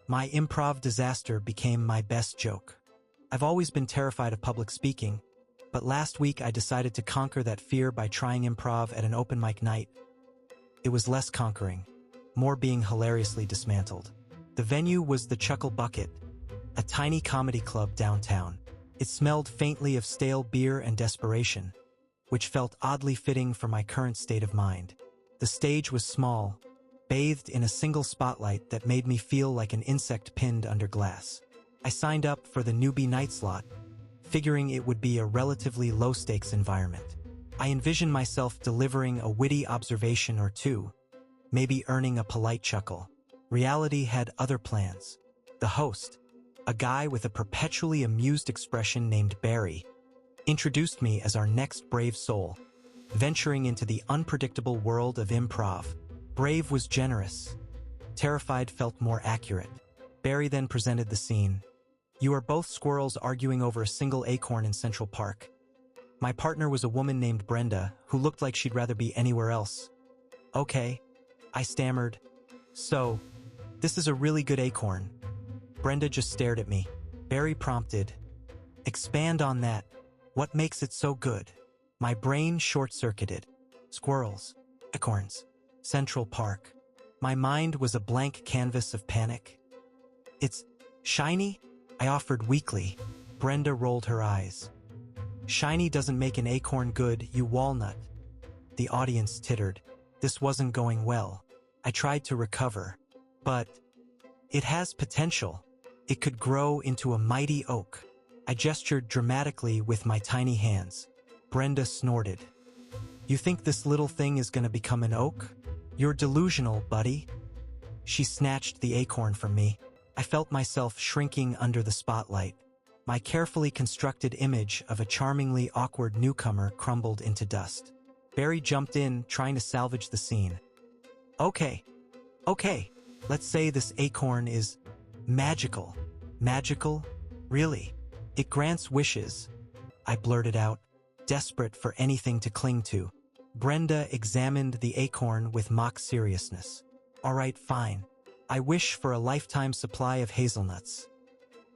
My improv disaster became my best joke. I've always been terrified of public speaking, but last week I decided to conquer that fear by trying improv at an open mic night. It was less conquering, more being hilariously dismantled. The venue was the Chuckle Bucket, a tiny comedy club downtown. It smelled faintly of stale beer and desperation, which felt oddly fitting for my current state of mind. The stage was small, bathed in a single spotlight that made me feel like an insect pinned under glass. I signed up for the Newbie Night slot, figuring it would be a relatively low-stakes environment. I envisioned myself delivering a witty observation or two, maybe earning a polite chuckle. Reality had other plans. The host, a guy with a perpetually amused expression named Barry, introduced me as our next brave soul, venturing into the unpredictable world of improv. Brave was generous. Terrified felt more accurate. Barry then presented the scene. You are both squirrels arguing over a single acorn in Central Park. My partner was a woman named Brenda, who looked like she'd rather be anywhere else. Okay, I stammered. So, this is a really good acorn. Brenda just stared at me. Barry prompted. Expand on that. What makes it so good? My brain short-circuited. Squirrels. Acorns. Central Park. My mind was a blank canvas of panic. It's shiny? I offered weakly. Brenda rolled her eyes. Shiny doesn't make an acorn good, you walnut. The audience tittered. This wasn't going well. I tried to recover. But it has potential. It could grow into a mighty oak. I gestured dramatically with my tiny hands. Brenda snorted. You think this little thing is going to become an oak? You're delusional, buddy. She snatched the acorn from me. I felt myself shrinking under the spotlight. My carefully constructed image of a charmingly awkward newcomer crumbled into dust. Barry jumped in, trying to salvage the scene. Okay, let's say this acorn is magical. Magical? Really? It grants wishes, I blurted out, desperate for anything to cling to. Brenda examined the acorn with mock seriousness. All right, fine. I wish for a lifetime supply of hazelnuts.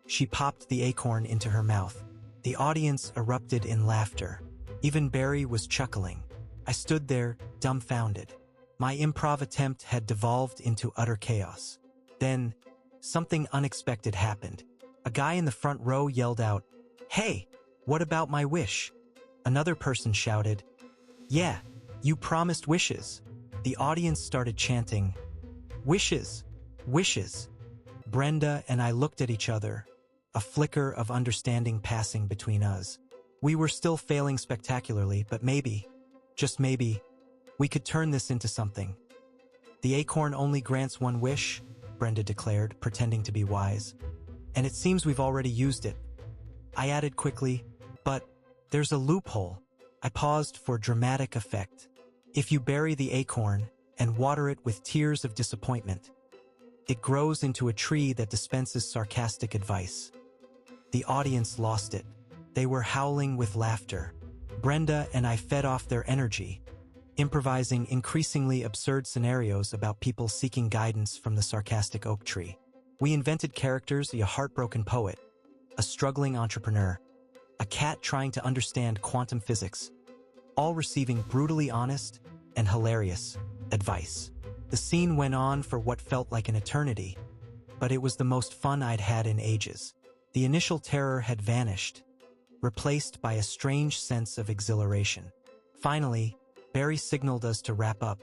She popped the acorn into her mouth. The audience erupted in laughter. Even Barry was chuckling. I stood there, dumbfounded. My improv attempt had devolved into utter chaos. Then, something unexpected happened. A guy in the front row yelled out, "Hey, what about my wish?" Another person shouted, "Yeah, you promised wishes." The audience started chanting, "Wishes, wishes." Brenda and I looked at each other, a flicker of understanding passing between us. We were still failing spectacularly, but maybe, just maybe, we could turn this into something. The acorn only grants one wish, Brenda declared, pretending to be wise. And it seems we've already used it. I added quickly, but there's a loophole. I paused for dramatic effect. If you bury the acorn and water it with tears of disappointment, it grows into a tree that dispenses sarcastic advice. The audience lost it. They were howling with laughter. Brenda and I fed off their energy, improvising increasingly absurd scenarios about people seeking guidance from the sarcastic oak tree. We invented characters: a heartbroken poet, a struggling entrepreneur, a cat trying to understand quantum physics, all receiving brutally honest and hilarious advice. The scene went on for what felt like an eternity, but it was the most fun I'd had in ages. The initial terror had vanished, replaced by a strange sense of exhilaration. Finally, Barry signaled us to wrap up.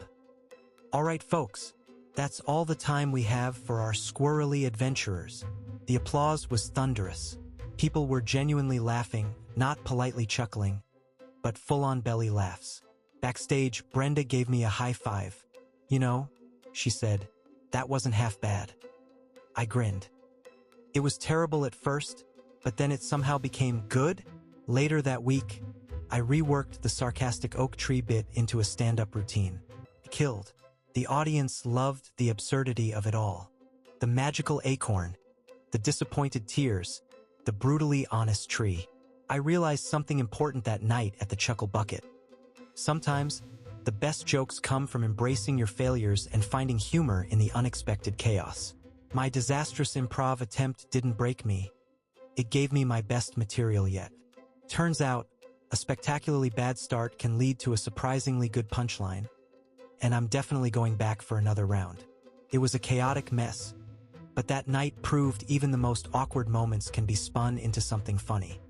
All right, folks, that's all the time we have for our squirrely adventurers. The applause was thunderous. People were genuinely laughing, not politely chuckling, but full-on belly laughs. Backstage, Brenda gave me a high five. You know, she said, that wasn't half bad. I grinned. It was terrible at first, but then it somehow became good. Later that week, I reworked the sarcastic oak tree bit into a stand-up routine. Killed. The audience loved the absurdity of it all. The magical acorn, the disappointed tears, the brutally honest tree. I realized something important that night at the Chuckle Bucket. Sometimes, the best jokes come from embracing your failures and finding humor in the unexpected chaos. My disastrous improv attempt didn't break me. It gave me my best material yet. Turns out, a spectacularly bad start can lead to a surprisingly good punchline, and I'm definitely going back for another round. It was a chaotic mess, but that night proved even the most awkward moments can be spun into something funny.